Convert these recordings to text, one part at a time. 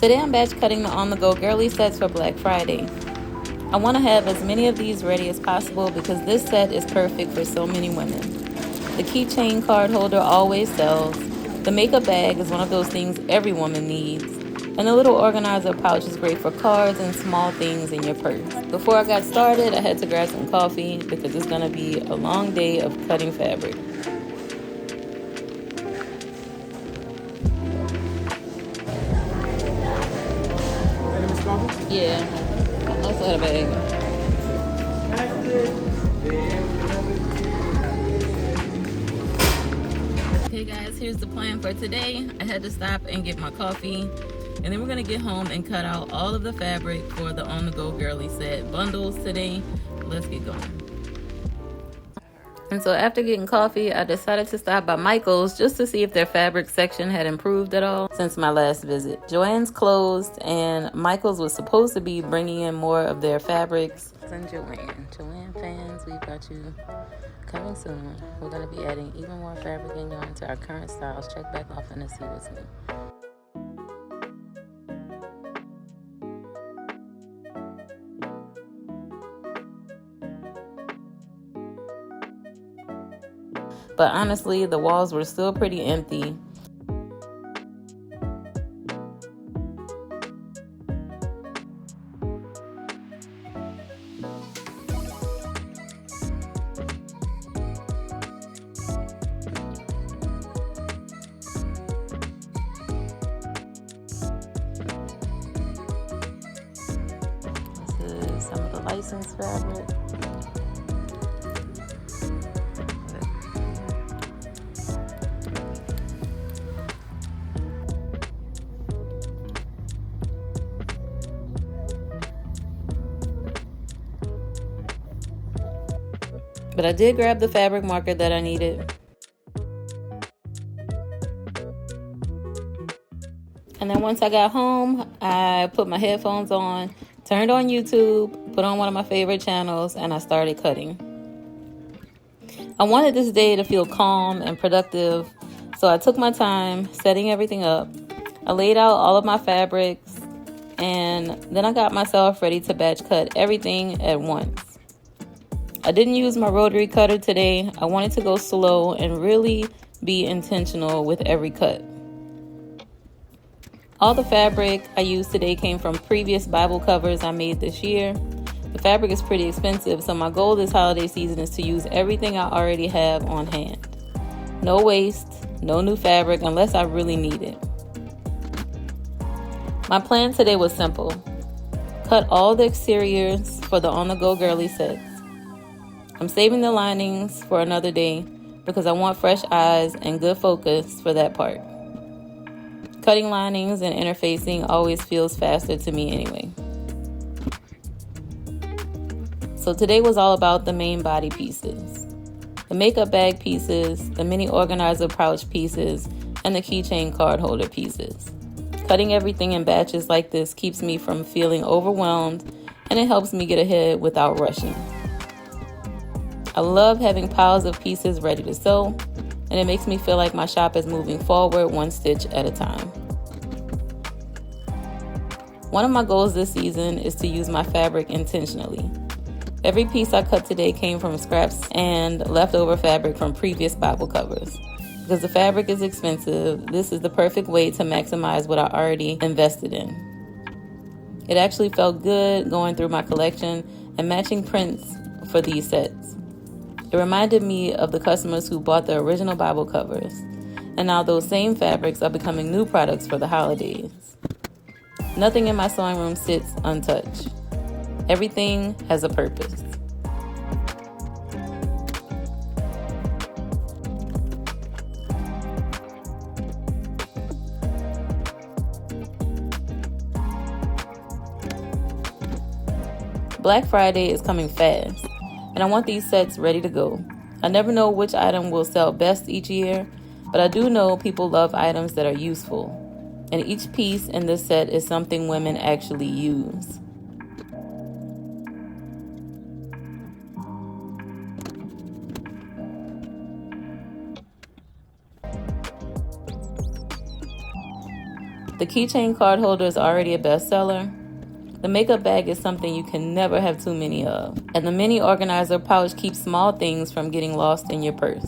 Today I'm batch cutting the On the Go Girly sets for Black Friday. I want to have as many of these ready as possible because this set is perfect for so many women. The keychain card holder always sells. The makeup bag is one of those things every woman needs. And the little organizer pouch is great for cards and small things in your purse. Before I got started, I had to grab some coffee because it's going to be a long day of cutting fabric. Yeah, I also had a bag. Okay guys, here's the plan for today. I had to stop and get my coffee, and then we're gonna get home and cut out all of the fabric for the On the Go Girly set bundles today. Let's get going. And so after getting coffee, I decided to stop by Michael's just to see if their fabric section had improved at all since my last visit. Joann's closed, and Michael's was supposed to be bringing in more of their fabrics. And Joann fans, we've got you coming soon. We're going to be adding even more fabric and yarn to our current styles. Check back often to see what's new. But honestly, the walls were still pretty empty. This is some of the licensed fabric. But I did grab the fabric marker that I needed. And then once I got home, I put my headphones on, turned on YouTube, put on one of my favorite channels, and I started cutting. I wanted this day to feel calm and productive, so I took my time setting everything up. I laid out all of my fabrics, and then I got myself ready to batch cut everything at once. I didn't use my rotary cutter today. I wanted to go slow and really be intentional with every cut. All the fabric I used today came from previous Bible covers I made this year. The fabric is pretty expensive, so my goal this holiday season is to use everything I already have on hand. No waste, no new fabric unless I really need it. My plan today was simple. Cut all the exteriors for the On the Go Girly sets. I'm saving the linings for another day because I want fresh eyes and good focus for that part. Cutting linings and interfacing always feels faster to me anyway. So today was all about the main body pieces. The makeup bag pieces, the mini organizer pouch pieces, and the keychain card holder pieces. Cutting everything in batches like this keeps me from feeling overwhelmed, and it helps me get ahead without rushing. I love having piles of pieces ready to sew, and it makes me feel like my shop is moving forward one stitch at a time. One of my goals this season is to use my fabric intentionally. Every piece I cut today came from scraps and leftover fabric from previous Bible covers. Because the fabric is expensive, this is the perfect way to maximize what I already invested in. It actually felt good going through my collection and matching prints for these sets. It reminded me of the customers who bought the original Bible covers, and now those same fabrics are becoming new products for the holidays. Nothing in my sewing room sits untouched. Everything has a purpose. Black Friday is coming fast, and I want these sets ready to go. I never know which item will sell best each year, but I do know people love items that are useful, and each piece in this set is something women actually use. The keychain card holder is already a bestseller. The makeup bag is something you can never have too many of. And the mini organizer pouch keeps small things from getting lost in your purse.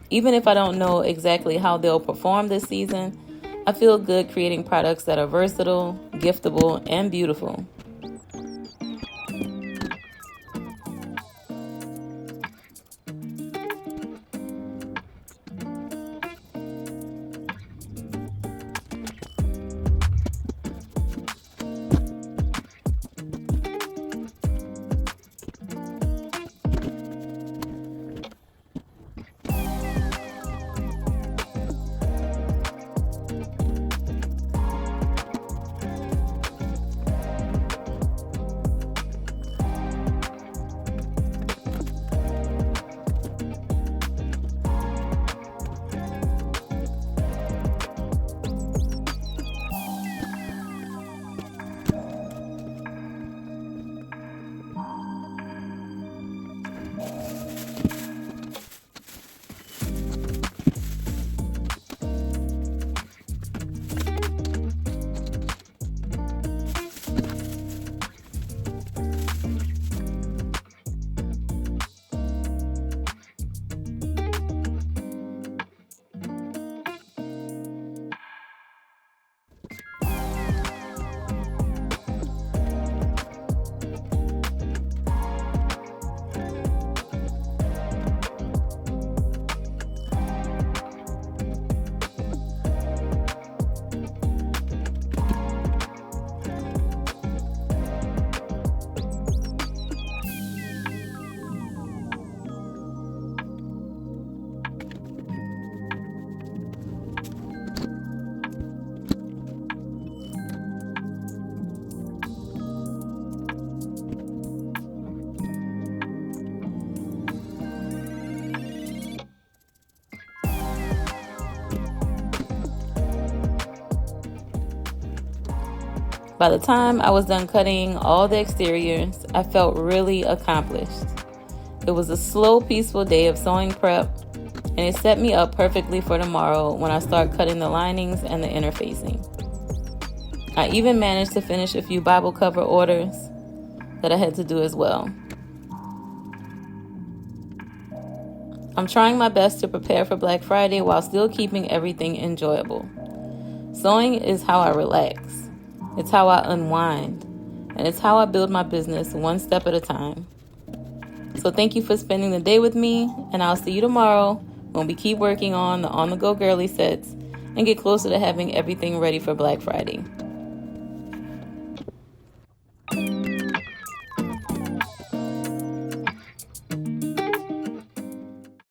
Even if I don't know exactly how they'll perform this season, I feel good creating products that are versatile, giftable, and beautiful. By the time I was done cutting all the exteriors, I felt really accomplished. It was a slow, peaceful day of sewing prep, and it set me up perfectly for tomorrow when I start cutting the linings and the interfacing. I even managed to finish a few Bible cover orders that I had to do as well. I'm trying my best to prepare for Black Friday while still keeping everything enjoyable. Sewing is how I relax. It's how I unwind, and it's how I build my business one step at a time. So thank you for spending the day with me, and I'll see you tomorrow when we keep working on the On the Go Girlee sets and get closer to having everything ready for Black Friday.